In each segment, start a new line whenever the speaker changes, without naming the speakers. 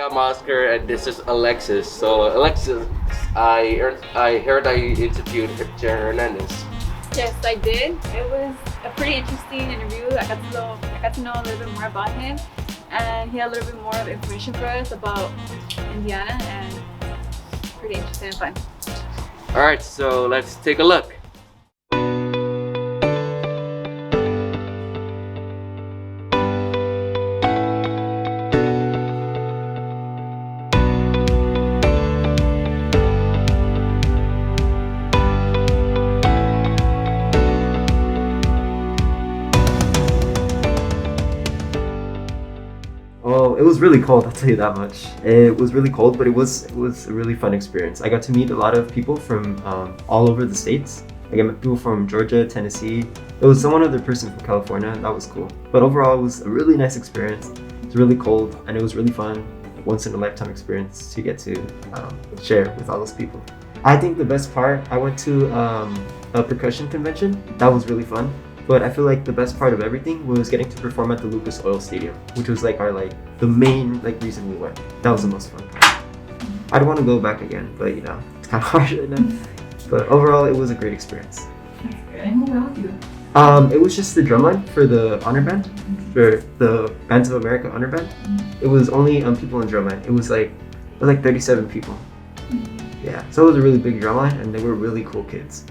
I'm Oscar, and this is Alexis. So, Alexis, I heard I interviewed Hernandez.
Yes, I did. It was a pretty interesting interview. I got to know a little bit more about him, and he had a little bit more of information for us about Indiana, and pretty interesting and fun.
All right, so let's take a look.
Oh, it was really cold, I'll tell you that much. It was really cold, but it was a really fun experience. I got to meet a lot of people from all over the states. I met people from Georgia, Tennessee. There was one other person from California, and that was cool. But overall, it was a really nice experience. It was really cold, and it was really fun. Once in a lifetime experience to get to share with all those people. I think the best part, I went to a percussion convention. That was really fun. But I feel like the best part of everything was getting to perform at the Lucas Oil Stadium, which was the main reason we went. That was the most fun part. I'd want to go back again, but it's kind of hard right now. But overall, it was a great experience.
That's good. And who went with you?
It was just the drumline for the honor band, for the Bands of America honor band. It was only people in drumline. It was like 37 people. Yeah, so it was a really big drumline, and they were really cool kids.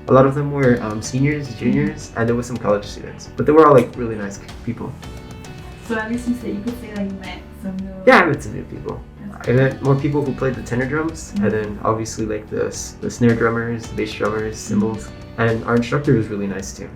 A lot of them were seniors, juniors, and there was some college students. But they were all really nice people.
So at least you could say you met some new...
Yeah, I met some new people. I met more people who played the tenor drums, and then obviously the snare drummers, the bass drummers, cymbals, and our instructor was really nice too.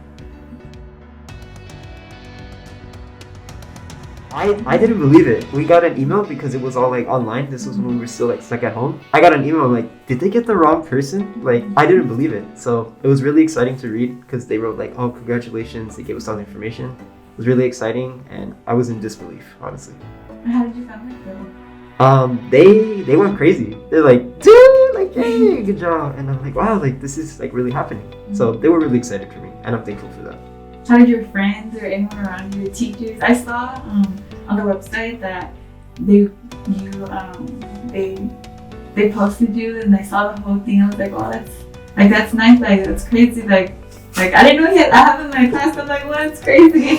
I didn't believe it. We got an email because it was all online. This was when we were still stuck at home. I got an email, I'm like, did they get the wrong person? I didn't believe it. So it was really exciting to read because they wrote oh, congratulations. They gave us all the information. It was really exciting, and I was in disbelief, honestly.
How did your family feel?
They went crazy. They're like, dude, hey, good job. And I'm like, wow, this is really happening. So they were really excited for me, and I'm thankful for that.
How did your friends or anyone around you, teachers? I saw on the website that they posted you, and I saw the whole thing. I was like, wow, that's nice. That's crazy. I didn't know I have in my class. I'm like, well, that's crazy.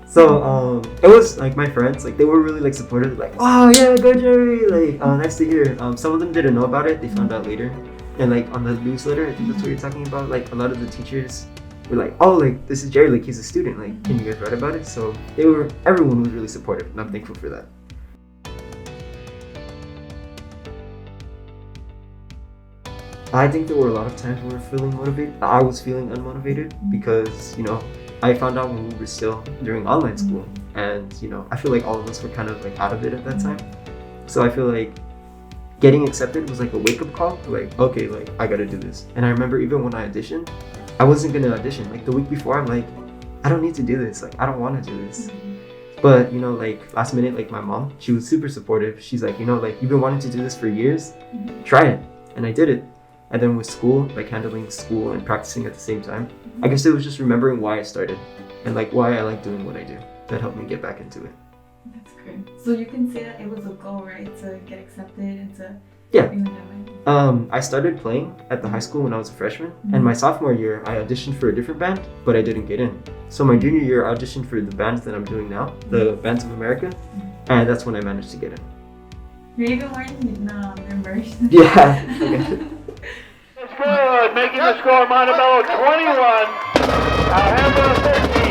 So it was my friends, they were really supportive. Wow, yeah, go Jerry. Nice to hear. Some of them didn't know about it. They found out later, and on the newsletter, I think that's what you're talking about. A lot of the teachers were oh, this is Jerry, he's a student, can you guys write about it? So everyone was really supportive, and I'm thankful for that. I think there were a lot of times when we were feeling motivated. I was feeling unmotivated because, I found out when we were still during online school, and, I feel all of us were kind of out of it at that time. So I feel getting accepted was a wake-up call, okay, I gotta do this. And I remember even when I auditioned, I wasn't gonna audition. The week before, I'm I don't need to do this. I don't want to do this. But last minute, my mom, she was super supportive. She's you've been wanting to do this for years. Try it. And I did it. And then with school, handling school and practicing at the same time, I guess it was just remembering why I started and why I like doing what I do. That helped me get back into it.
That's great. So you can say that it was a goal, right, to get accepted and to...
Yeah. I started playing at the high school when I was a freshman, and my sophomore year I auditioned for a different band, but I didn't get in. So my junior year I auditioned for the bands that I'm doing now, the Bands of America, and that's when I managed to get in.
You're even wearing your merch.
Yeah.
It's good, making the score Montebello 21, Alhambra 13.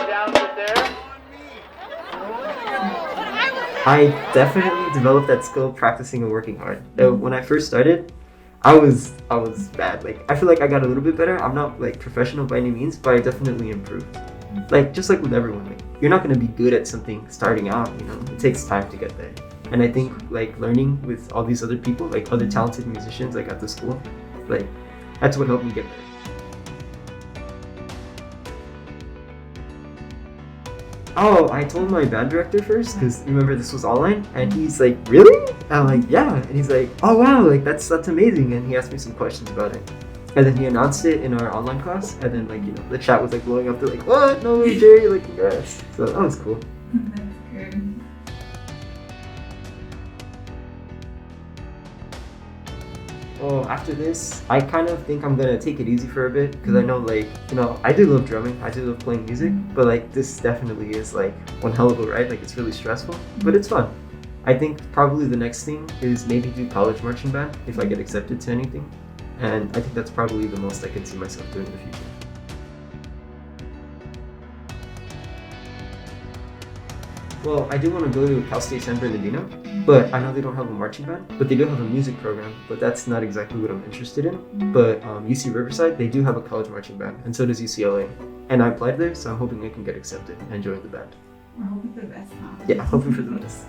down with there.
I definitely developed that skill practicing and working hard. When I first started, I was bad. Like I feel like I got a little bit better. I'm not like professional by any means, but I definitely improved. Like just like with everyone, like you're not gonna be good at something starting out. You know, it takes time to get there. And I think like learning with all these other people, like other talented musicians, like at the school, like that's what helped me get there. Oh, I told my band director first because remember this was online, and he's like, "Really?" I'm like, "Yeah," and he's like, "Oh wow, like that's amazing," and he asked me some questions about it, and then he announced it in our online class, and then like the chat was like blowing up. They're like, "What? No way, Jerry! Like congrats!" So that was cool.
That's good.
Well, after this, I kind of think I'm gonna take it easy for a bit because I know, like, I do love drumming, I do love playing music, but like this definitely is like one hell of a ride. Like it's really stressful, but it's fun. I think probably the next thing is maybe do college marching band if I get accepted to anything, and I think that's probably the most I can see myself doing in the future. Well, I do want to go to Cal State San Bernardino, but I know they don't have a marching band, but they do have a music program, but that's not exactly what I'm interested in. But UC Riverside, they do have a college marching band, and so does UCLA. And I applied there, so I'm hoping I can get accepted and join the band.
We're hoping for the best, huh?
Yeah, hoping for the best.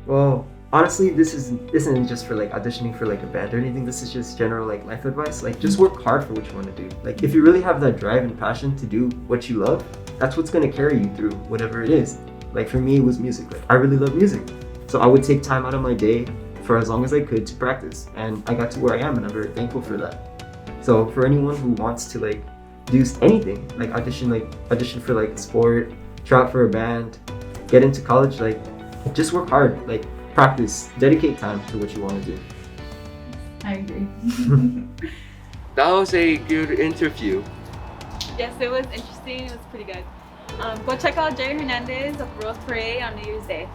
Well, honestly, this isn't just for like auditioning for like a band or anything. This is just general like life advice. Like just work hard for what you want to do. Like if you really have that drive and passion to do what you love, that's what's gonna carry you through whatever it is. Like for me, it was music. Like I really love music, so I would take time out of my day for as long as I could to practice, and I got to where I am, and I'm very thankful for that. So for anyone who wants to like do anything, like audition for like a sport, try out for a band, get into college, like just work hard, like practice, dedicate time to what you want to do.
I agree.
That was a good interview.
Yes, it was interesting. It was pretty good. Go check out Jerry Hernandez of Rose Parade on New Year's Day.